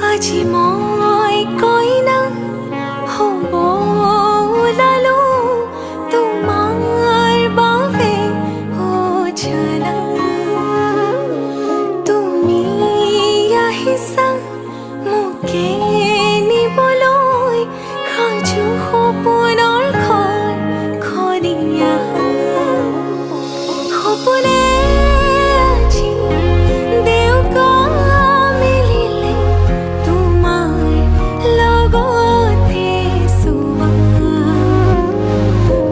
আজি মই কইনা হ'ব ওলালো তোমাৰ বাবে অ জানা তুমি আহিছা মোকে নিবলৈ সাজু সপোনৰ ঘৰ খনিয়া সপোনে আজি দেউকা মিলিলে তোমাৰ লগতে চুৱা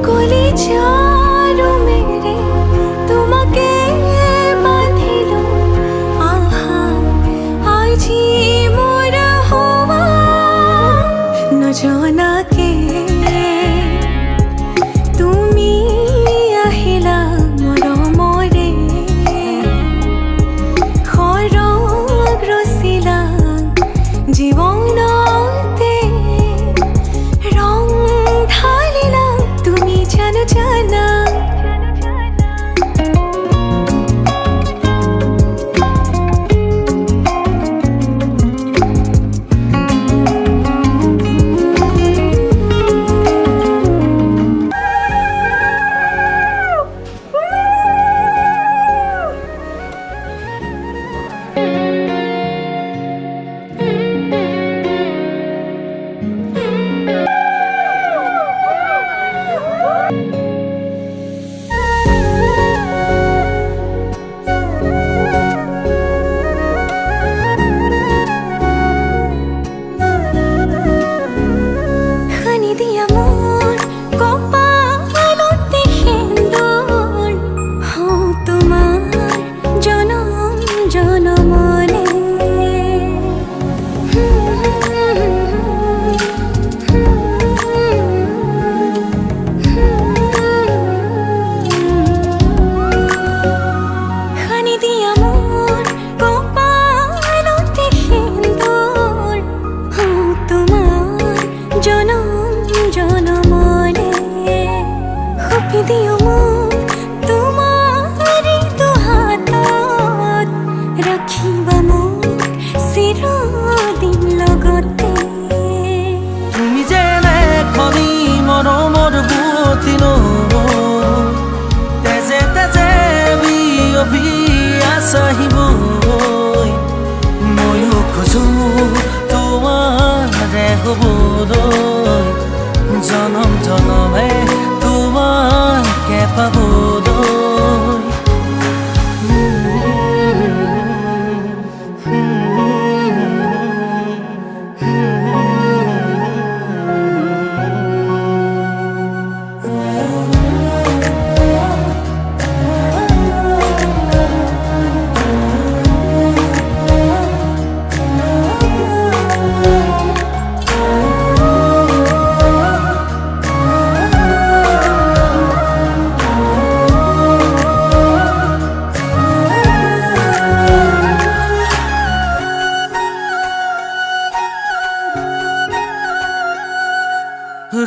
কলিজাৰো মেৰে তোমাকে বান্ধিলো আহা আজি মোৰ হোৱা নজনাকে তুমি আহিলা মৰমৰে সৰগ ৰচিলা জীৱনতে ৰং ঢালিলা তুমি জানো জানা খানি দিয়া মোৰ কপালতে সেন্দুৰ হওঁ তোমাৰ জনম জনমলে খানি দিয়া মোৰ কপালতে সেন্দুৰ হওঁ তোমাৰ জনম জনমলে সপি দিও মোক তোমাৰি দুহাতত ৰাখিবা মোক চিৰদিন লগতে তুমি যেনে খনি মৰমৰ বুৱতী নৈ তেজে তেজে বিয়পি আছাহিবৈ ময়ো খোজো তোমাৰে হ'বলৈ জনম জনমে তোমাকে পাবলৈ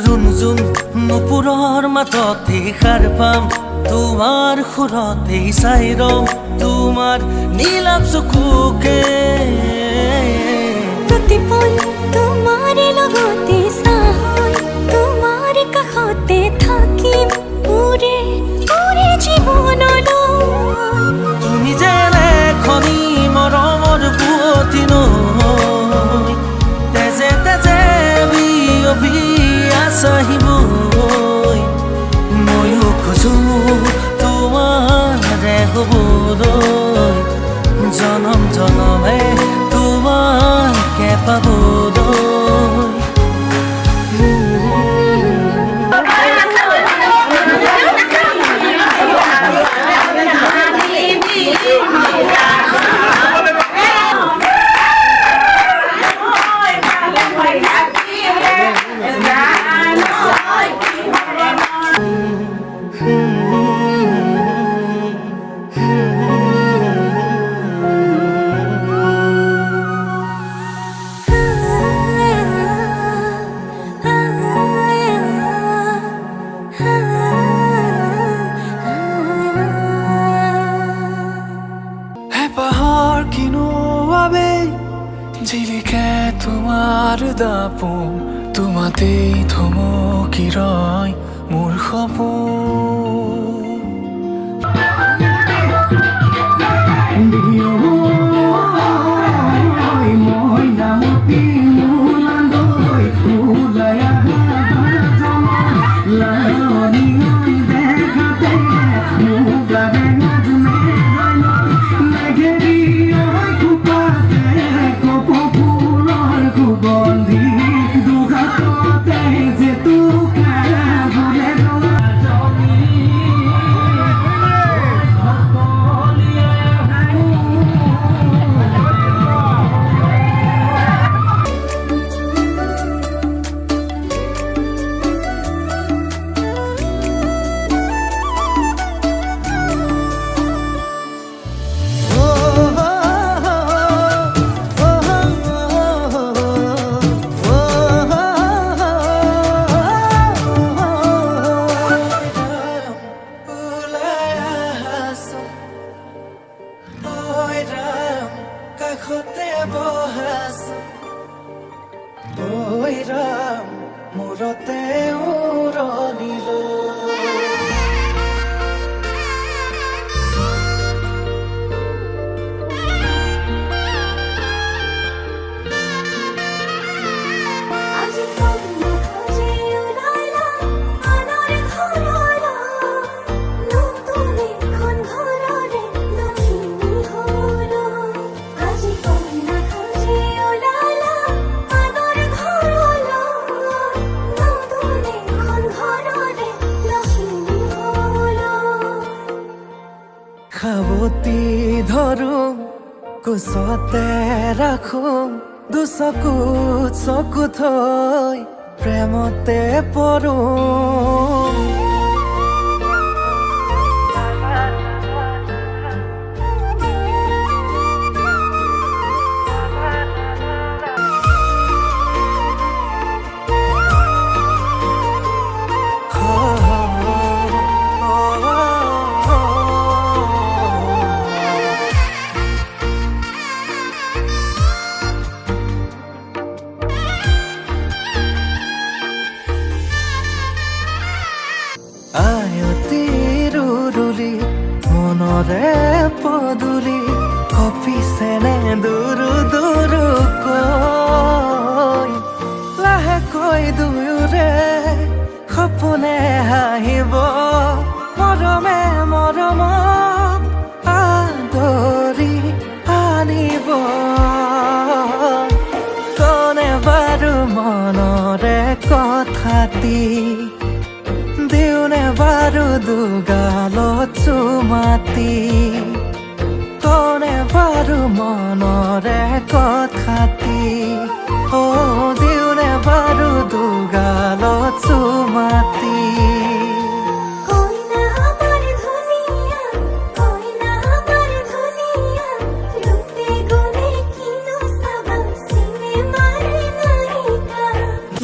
ৰুণজুন নুপুৰৰ মাততে সাৰ পাম তোমাৰ সুৰতে চাই ৰম তোমাৰ নীলাভ চকুকে প্ৰতিপল তোমাৰে লগতে চাই তোমাৰ কাষতে থাকিম পুৰে পুৰে জীৱনলৈ তুমি যেনে খনি মৰমৰ বুৱতী নৈ তেজে তেজে বিয়পি আছাহিবৈ ময়ো খোজো তোমাৰে হ'বলৈ জনম জনমে তোমাকে পাবলৈ দাপোন তোমাতেই থমকি ৰয় মোৰ সপোন কাষতে বহাছ ঐ ৰাম মূৰতে উৰণিল আজি কন্যা খোঁজে ওলালা আনৰ ঘৰলা নতুন এখন ঘৰৰে লখিমী হ'ল আজি কন্যা খোঁজে ওলালা আনৰ ঘৰলা নতুন এখন ঘৰৰে লখিমী হ'ল খাবতি ধৰো কোচতে ৰাখো দুচকুত চকু থৈ প্ৰেমতে পৰো আয়তিৰুলি মনৰে পদূলি কপিছেনে দুৰু দুৰুকৈ লাহেকৈ দুয়োৰে সপোনে হাঁহিব মৰমে মৰমক আদৰি আনিব কনে বাৰু মনৰে কথাটি দিওনে বাৰু দুগালত চুমাতি কনে বাৰু মনৰে কথাটি অ দিওনে বাৰু দুগালত চুমাতি কইনা আমাৰ ধুনিয়া কইনা আমাৰ ধুনিয়া ৰূপে গুণে কিনো সাবা সিনেমাৰ নায়িকা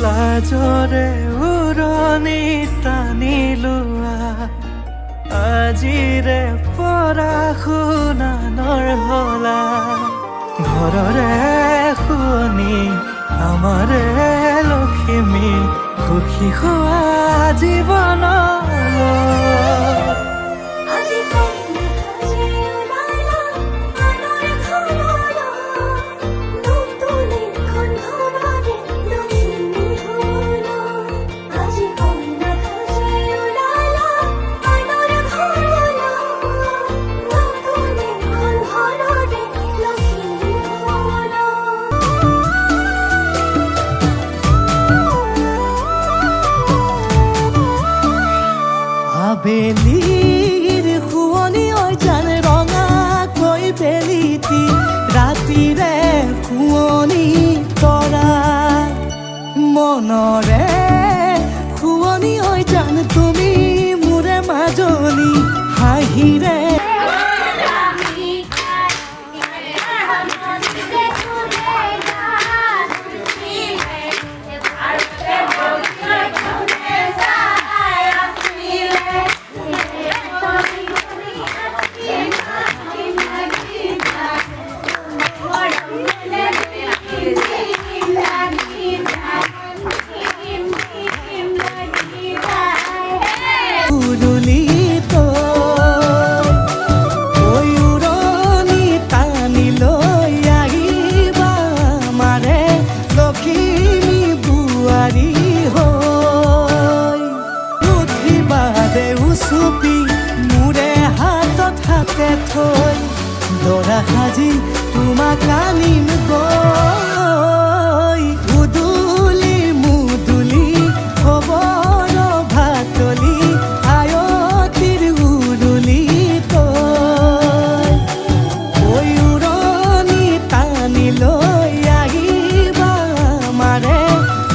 লাজৰে উৰণি টানি লোৱা আজিৰে পৰা শুনানৰ হলা ঘৰৰে শুনি আমাৰে লখিমী সুখী হোৱা জীৱন আজি কন্যা খোঁজে ওলালা আনৰ ঘৰলা নতুন এখন ঘৰৰে লখিমী হ'ল আজি কন্যা খোঁজে ওলালা আনৰ ঘৰলা নতুন এখন ঘৰৰে লখিমী হ'ল আবেলিৰ শুৱনি ঐ জান ৰঙাকৈ বেলিটি ৰাতিৰে শুৱনি তৰা মনৰে শুৱনি ঐ জান তুমি মোৰে মাজনী হাঁহিৰে থৈ দৰা সাজি তোমাক আনিম গৈ উদুলি মুদুলি খবৰ ভাতলি আয়তিৰ উৰুলি তই ঐ উৰণি টানি লৈ আহিবা আমাৰে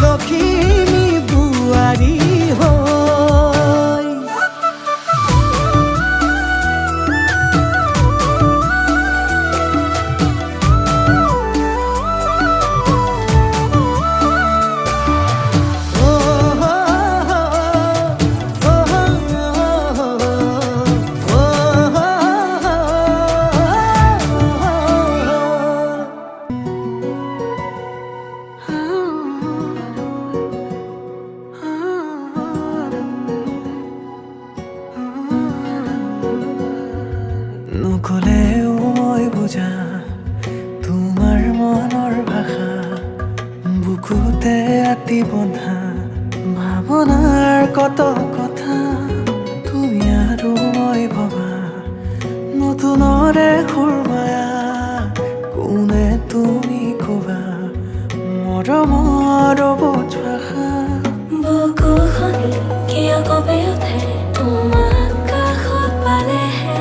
লখিমী বোৱাৰী হৈ নকলেও মই বুজা তোমাৰ মনৰ ভাষা বুকুতে আতি বন্ধা ভাৱনাৰ কত কথা তুমি আৰু মই ভবা নতুনৰে সুৰমায়া কোনে তুমি কবা মৰমৰ বুজ ভাষা বুকুখনি কিয় কঁপি উঠে তোমাক কাষত পালেহে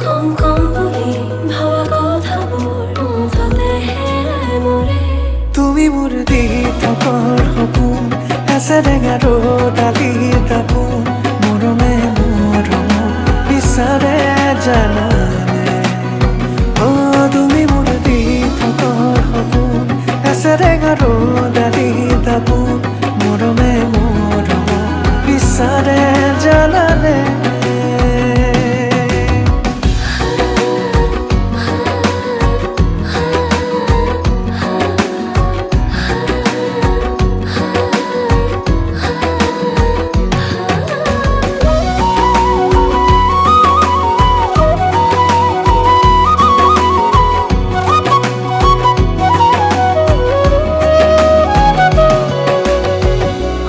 কম কম বুলি ভবা কথাবোৰ মুঠতে হেৰাই মৰে তুমি মোৰ দি থকৰ সপোন আছে টেঙাৰো ডালি দাপোন মৰমে মৰম বিচাৰে জানানে অ তুমি মোৰ দি থকৰ সপোন আছে টেঙাৰো ডালি দাপোন মৰমে মৰম বিচাৰে জানানে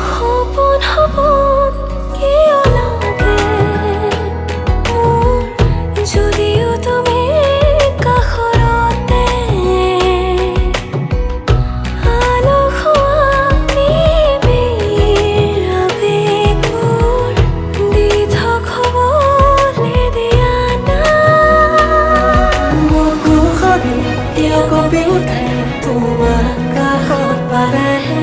সপোন সপোন কিয় লাগে মোৰ যদিও তুমি কাষৰতে আলসুৱা নিবিড় আবেগবোৰ দি থবলৈ দিয়া নাই বুকুখনি কিয় কঁপি উঠে তোমাক কাষত পালেহে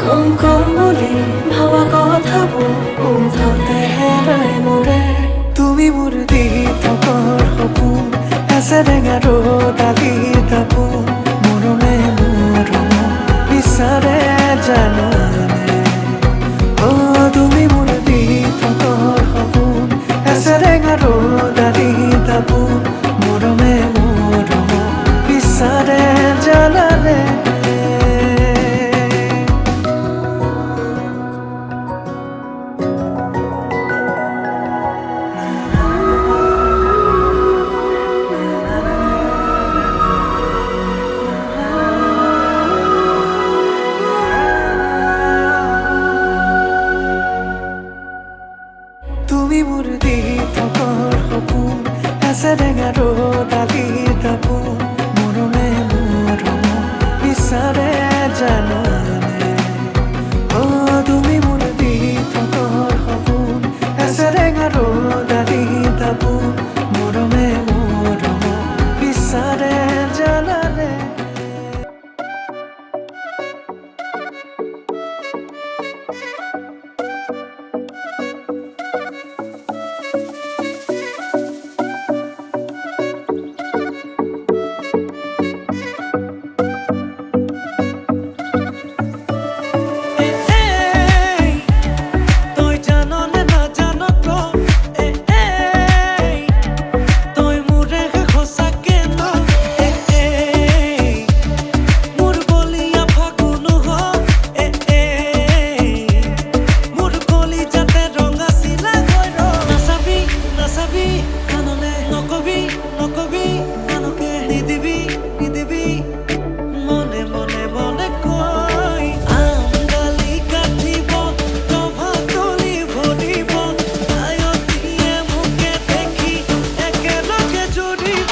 কম কম বুলি ভবা কথাবোৰ মুঠতে হেৰাই মৰে তুমি মোৰ দি থকৰ সপোন আছে টেঙাৰো ডালি দাপোন মৰমে মৰম বিচাৰে জানানে অ তুমি মোৰ দি থকৰ সপোন আছে টেঙাৰো ডালি দাপোন মৰমে মৰম বিচাৰে জানানে তুমি মোৰ দি থকৰ সপোন আছে টেঙাৰো ডালি দাপোন মৰমে মৰম বিচাৰে জানানে অ তুমি মোৰ দি থকৰ সপোন আছে টেঙাৰো ডালি দাপোন মৰমে মৰম বিচাৰে জানানে তই জাননে নাজান ক তই মোৰে সঁচাকে ন মোৰ বলিয়া ফাগুন মোৰ কলি যাতে ৰঙা চিলা হৈ নাচাবি নাচাবি কাণলে নকবি নকবি কাণকে নিদিবি নিদিবি মনে মনে মনে কৈ আমডালি কাটিব কভাতলি ভৰিব আয়তিয়ে মোকে দেখি একেলগে জুৰিব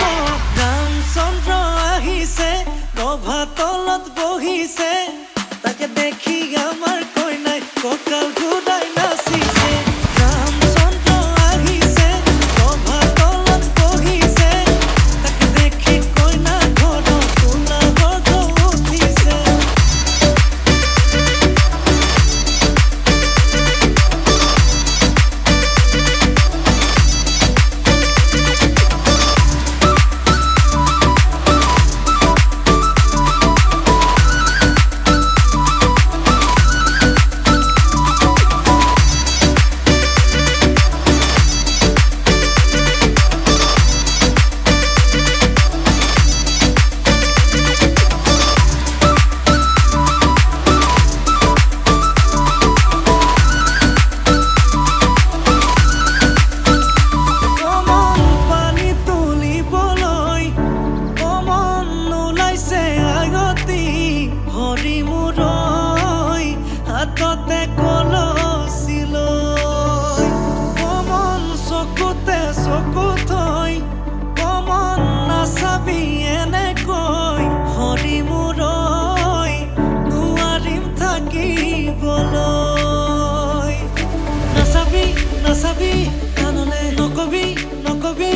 নাচাবি কাণলে নকবি নকবি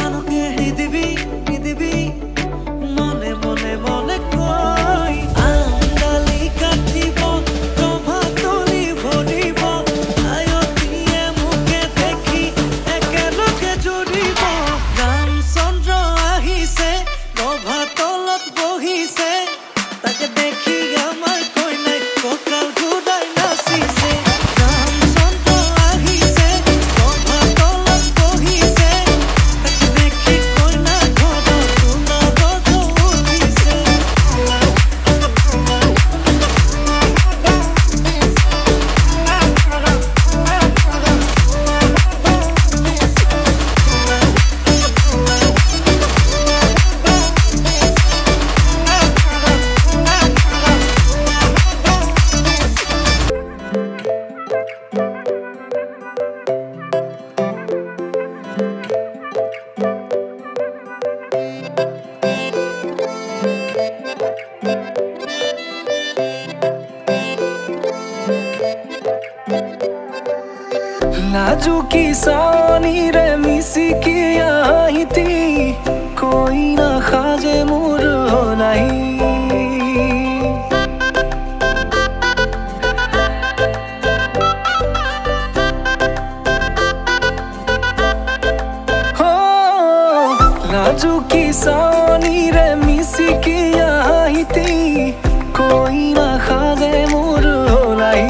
আনকে নিদিবি নিদিবি মনে মনে মনে কই আমডালি কাটিব প্ৰভাতলি ভৰিব আয়তীয়ে মোকে দেখি একেলগে জুৰিব ৰামচন্দ্ৰ আহিছে প্ৰভাতলত বহিছে তাকে দেখি আমাৰ কইনাই কঁকাল ঘূৰাই নাচিছে ৰামচন্দ্ৰ আহিছে প্ৰভাতলত বহিছে তাকে দেখি কইনা ঘৰত সোণাবধ উঠিছে লাজুকি চাৱনিৰে মিচিকি আহিতি কইনা সাজে মোৰ নাই লাজুকি চাৱনিৰে মিচিকি আহিতি কইনা সাজে মোৰ নাই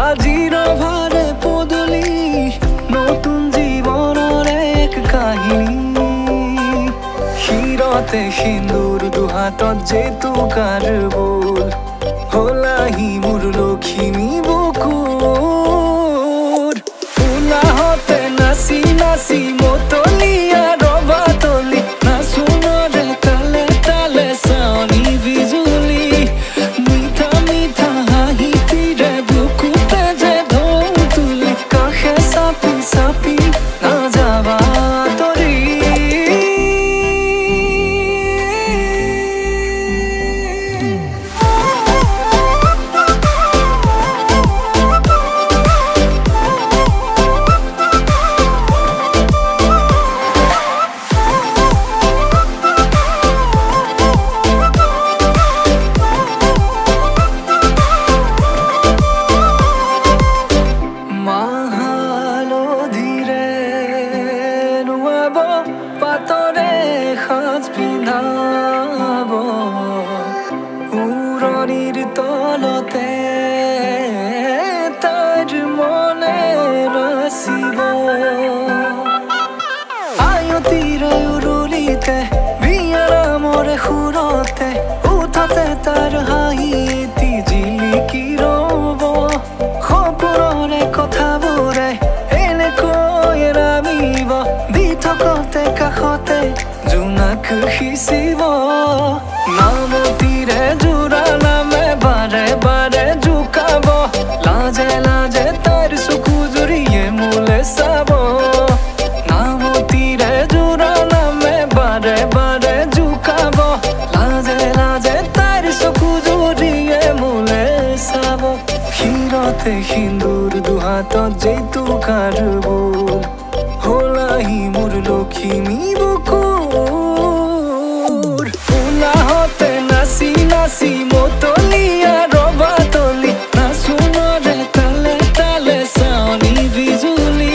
আজিৰ ভাৰে পদূলি নতুন জীৱনৰ এক কাহিনী শিৰতে সিন্দুৰ দুহাতত জেতুকাৰ বোল হলাহি মোৰ লখিমী বুকুৰ উলাহতে নাচি নাচি মতলীয়া ৰবাতলি নাচোনৰে তালে তালে চাৱনি বিজুলি মিঠা মিঠা হাঁহিতিৰে বুকুতে যে ঢৌ তুলি কাষে চাপি চাপি নাযাবা তৰি মাহালধিৰে নুৱাব পাতৰে সাজ পিন্ধাব উৰণিৰ তলতে তাইৰ মনে নাচিব আয়তীৰে উৰুলিতে বিয়াৰামৰে সুৰতে উঠতে তাৰ হাঁহি এটি জিলিকি ৰ'ব সপোনৰে কথাবোৰে এনেকৈ নামিব দি থকতে কাষতে জোনাক সিঁচিব নামতীৰে জোৰা নামে বাৰে বাৰে জোকাব লাজে লাজে তাইৰ চকু জুৰিয়ে মোলে চাব নামতীৰে জোৰা নামে বাৰে বাৰে জোকাব লাজে লাজে তাইৰ চকু জুৰিয়ে মোলে চাব শিৰতে সিন্দুৰ দুহাতত জেতুকাৰ বোল হলাহি মোৰ লখিমী বুকুৰ উলাহতে নাচি নাচি মতলীয়া ৰবাতলি নাচোনৰে তালে তালে চাৱনি বিজুলি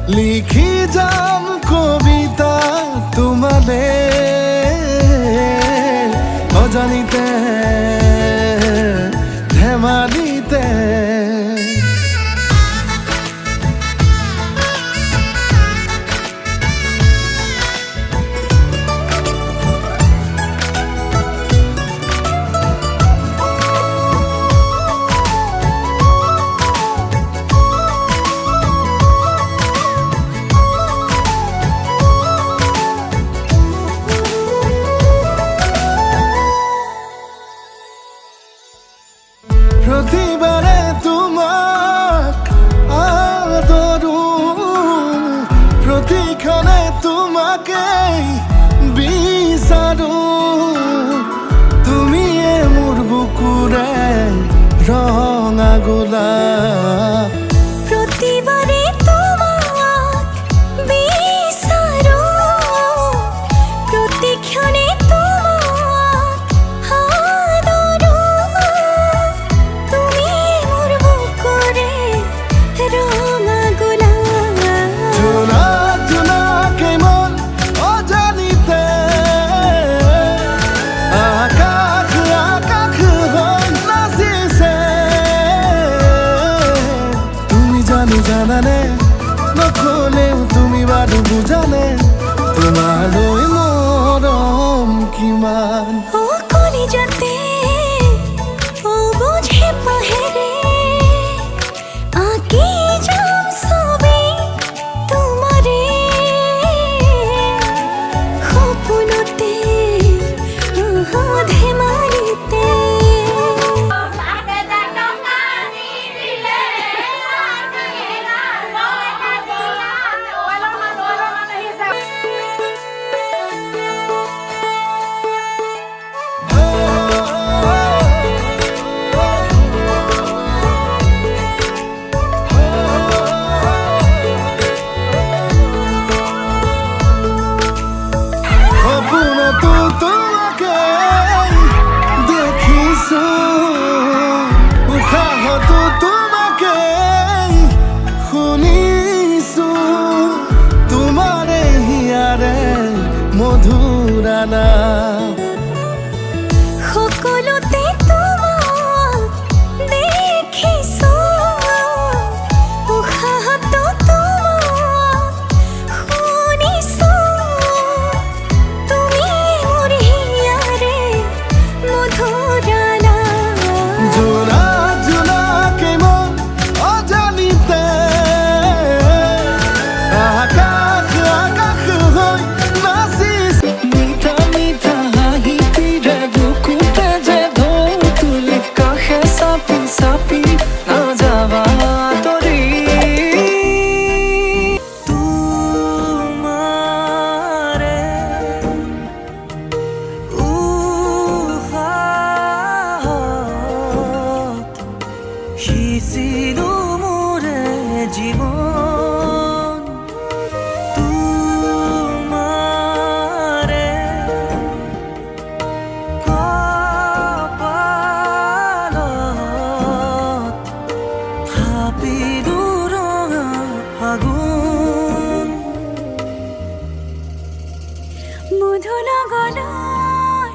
লিখি যাম কবিতা তোমালে অজানিতে ধেমালিতে প্ৰতিবাৰে তোমাক আদৰু প্ৰতিক্ষণে তোমাকে বিচাৰো তুমি মোৰ বুকুৰে ৰঙা গোলাপ প্ৰতিবাৰে তোমাক বিচাৰো প্ৰতিক্ষণে তোমাক আদৰো তুমি মোর বুকুরে রঙা গোলাপ জোনা জোনাকে মন অজানিতে আকাশ আকাশ হৈ নাচিছে তুমি জানানে নকলেও তুমি বাৰু বুজানে তোমালৈ মৰম কিমান ও কলিজাতে ও বুঝে পাহেৰে আঁকি যাম ছবি তোমাৰে সপোনতে ধেমালিতে সপোনতো তোমাকে দেখিছো উশাহতো তোমাকে শুনিছো তোমাৰে হিয়াৰে মধুৰা নাম সকলোতে তোমাক দেখিছো উশাহতো তোমাক শুনিছো তুমি মোৰ হিয়াৰে মধুৰা নাম জোনা জোনাকে মন অজানিতে আকাশ আকাশ হৈ নাচিছে মিঠা মিঠা হাঁহিটিৰে বুকুতে যে ঢৌ তুলি কাষে চাপি চাপি নাযাবা আঁতৰি তোমাৰে উশাহত সিঁচিলো মোৰে জীৱন তোমাৰে কপালত থাপিলো ৰঙা ফাগুন মধুলা গলাৰ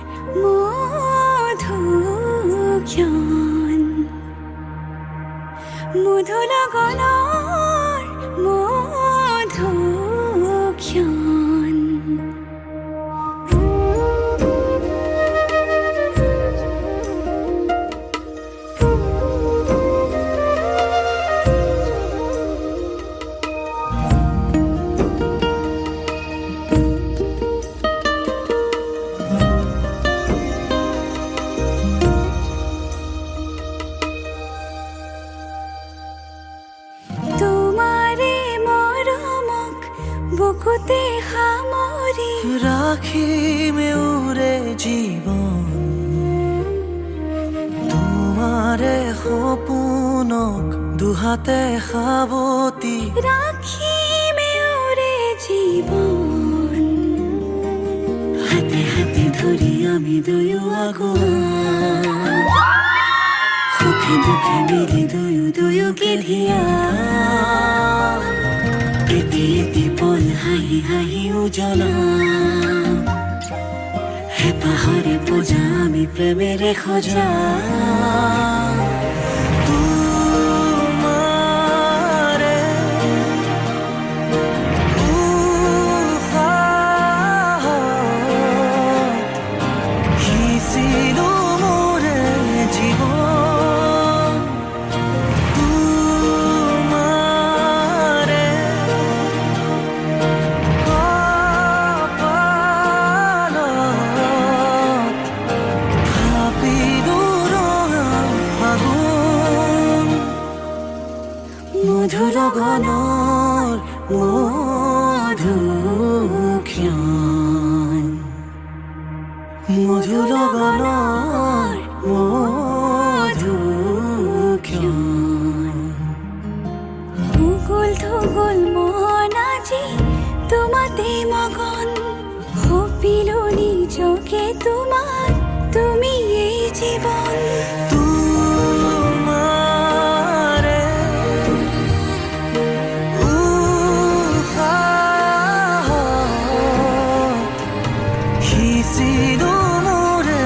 মধুক্ষণ মধুলা গলাৰ মধুক্ষণ তোমাৰে মৰমক বুকুতে সামৰি ৰাখিমে উৰে জীবন তোমাৰে সপোনক দুহাতে সাবতি ৰাখিমে ওৰে জীৱন হাতে হাতে ধৰি আমি দুয়ো আগুৱা সুখে দুখে মিলি দুয়ো দুয়োকে ধিয়া এটি এটি পল হাঁহি হাঁহি উজলা হেঁপাহৰে পূজা আমি প্ৰেমেৰে সজা তোমাৰে উশাহত সিঁচিলো মোৰে জীৱন তোমাৰে কপালত থাপিলো ৰঙা ফাগুন মধুৰ গণৰ মধুক্ষণ মধুৰ গণৰ মধুক্ষণ ভূগোল থগোল মন আজি তোমাতে মগন সপিলো নিজকে তোমাত তুমি এই জীৱন তোমাৰে উশাহত সিঁচিলো মোৰে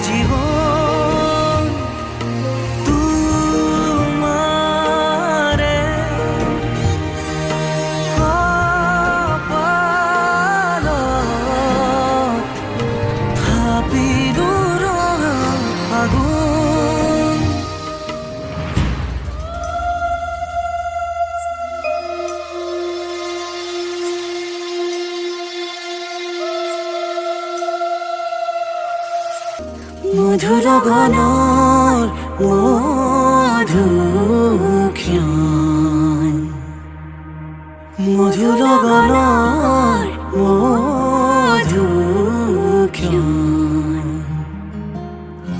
জীৱন তোমাৰে কপালত থাপিলো ৰঙা ফাগুন মধুৰ গণৰ মধুক্ষণ মধুৰ গণৰ মধুক্ষণ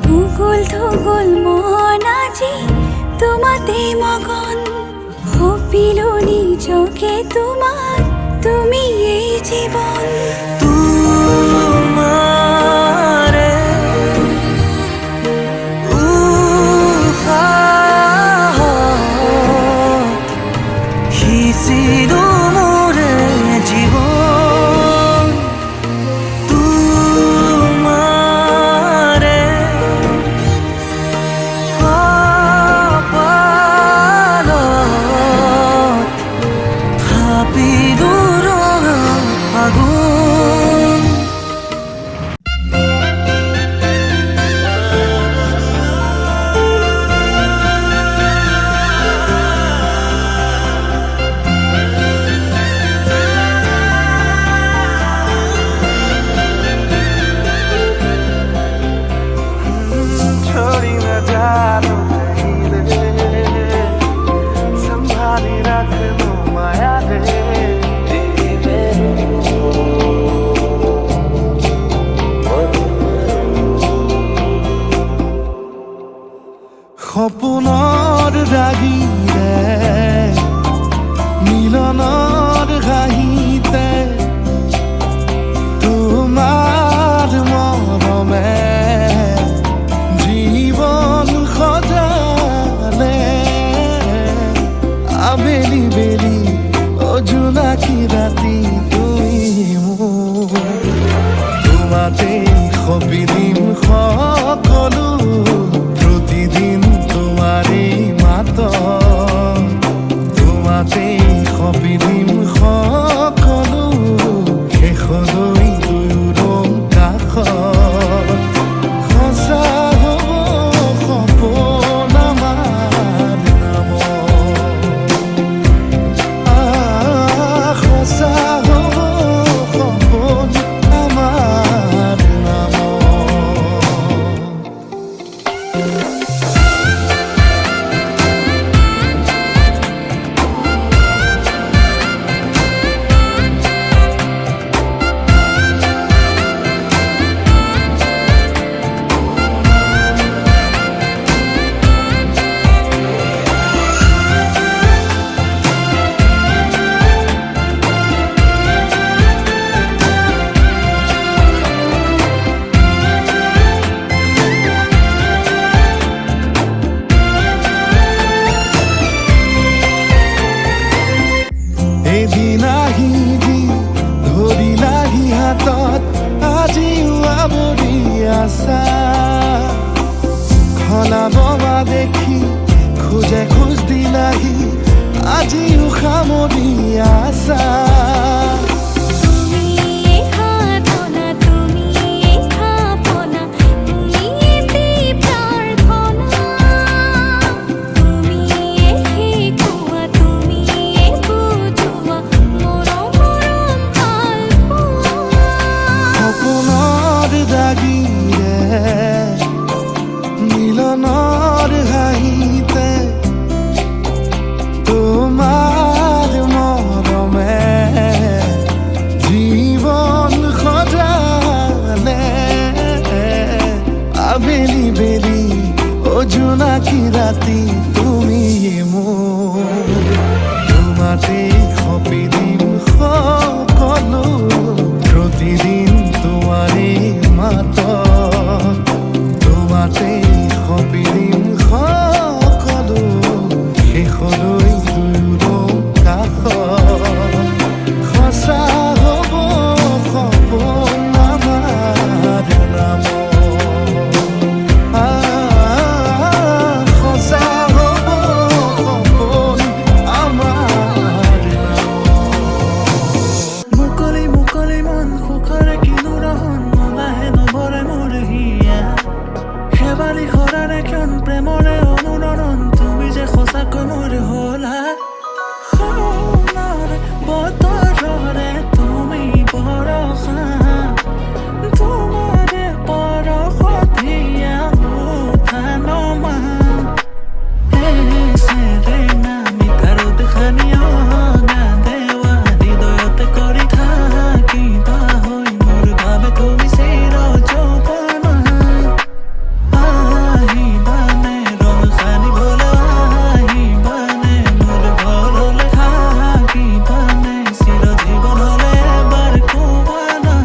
ভূগোল থগোল মন আজি তোমাতে মগন সপিলো নিজকে তোমাত তুমি এই জীৱন তোমাৰে উশাহত সিঁচিলো মোৰে জীৱন তোমাৰে কপালত থাপিলো ৰঙা ফাগুন छोड़ी न जानो कहीं दे संभाली रख लो माया दे সপোনৰ ৰাগিৰে মিলনৰ হাঁহিতে তোমাৰ মৰমে জীৱন সজালে আবেলি বেলি অজোনাকি ৰাতি তুমি মোৰ তোমাতেই সপিলিম সকলো প্ৰতিদিন তোমাৰেই মাত তোমাতেই সপিলিম ওলাববা দেখি খোজে খোজ দিলাহি আজিও সামৰি আছা মিলনৰ হাঁহিতে তোমাৰ মৰমে জীৱন সজালে আবেলি বেলি জোনাকী ৰাতি তুমি মোৰ তোমাতে সপি দিম সকলো প্ৰতিদিন তোমাৰে মাতত তোমাতে সপি দিম সকলো শেষলৈ দুয়ো কাষত সঁচা হ'ব সপোন আমাৰ নামত সঁচা হ'ব সপোন আমাৰ মুকলি মুকলি মন সুখৰে কিনো ৰহন মলাহে নভৰে মোৰ হিয়া শেৱালি সৰাৰে ক্ষণ প্ৰেমৰে অনুৰণন তুমি যে সঁচাকৈ মোৰ হলা সোণৰ বতৰৰে তুমি বৰষা তোমাৰে পৰশত হিয়া উঠা নমা সেৰেঙা মিঠাৰ উৎসানীয় গান দেৱা হৃদয়তে কৰি থাকিবা হৈ মোৰ বাবে তুমি চিৰ যৌৱনা আহিবানে ৰং সানিবলৈ আহিবানে মোৰ ঘৰলৈ থাকিবানে চিৰ জীৱনলৈ এবাৰ কোৱানা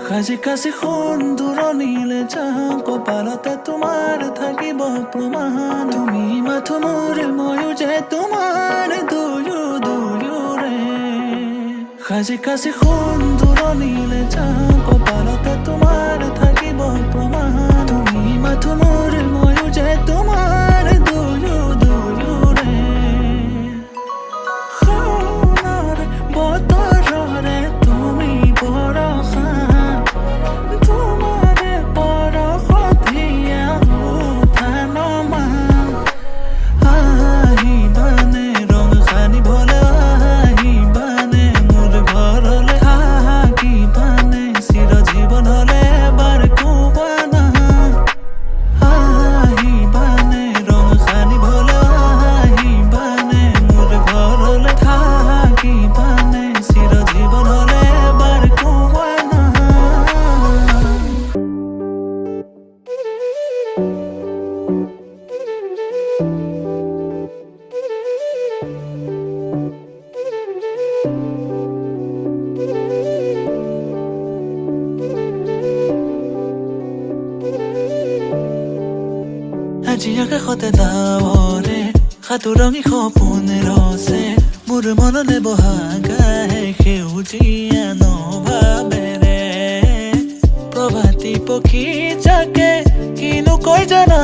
সাজি কাছি সোণ দূৰণিলে যাওঁ কপালতে তোমাৰ থাকিব প্ৰমাণ তুমি মাথো মোৰ ময়ো যে তোমাৰ দুয়োৰে সাজি কাছি সোণ দূৰণিলে যাওঁ কপালতে তোমাৰ থাকিব প্ৰমাণ তুমি মাথো মোৰ ময়ো যে তোমাৰ দুয়োৰে সোণৰ বতৰৰে তুমি বৰষা তোমাৰে পৰশত হিয়া উঠা নমা আহিবানে ৰং সানিবলৈ আহিবানে মোৰ ঘৰলৈ থাকিবানে চিৰ জীৱনলৈ এবাৰ কোৱানা আহিবানে ৰং সানিবলৈ আহিবানে মোৰ ঘৰলৈ থাকিবানে চিৰ জীৱনলৈ এবাৰ কোৱানা আজি আকাশতে ডাৱৰে সাতোৰঙী সপোন ৰচে মোৰ মনলে বহাগাহে সেউজীয়া নভাৱেৰে প্ৰভাতী পক্ষী যাকে কিনো কয় জানা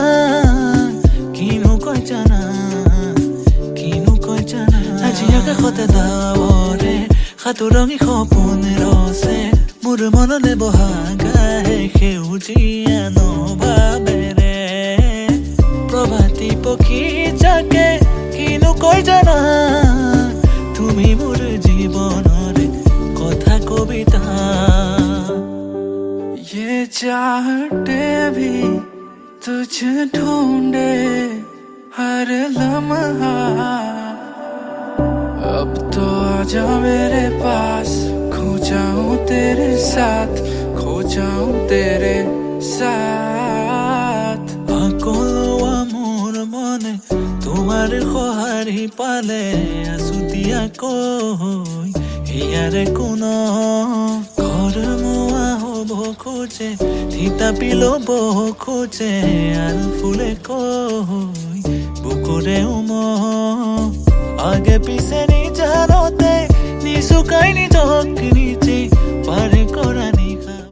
আজি আকাশতে ডাৱৰে সাতোৰঙী সপোন ৰচে মোৰ মনলে বহাগাহে সেউজীয়া নভাৱেৰে প্ৰভাতী পক্ষী যাকে কিনো কয় জানা তুমি মোৰ জীৱনৰে কথা কবিতা ये चाहते भी तुझे ढूंढे हर लम्हा अब तो आजा मेरे पास खो जाऊं तेरे साथ खो जाऊं तेरे साथ আকলো মোৰ মনে তোমাৰ সহাৰি পালে আছুতিয়া কৈ ইয়াৰে কোনো ঘৰ মোৱা হ'ব খোজে থিতাপি ল'ব খোজে আল ফুলে কৈ বুকুৰে আগে পিছে নিজানতে নিচুকাই নিজক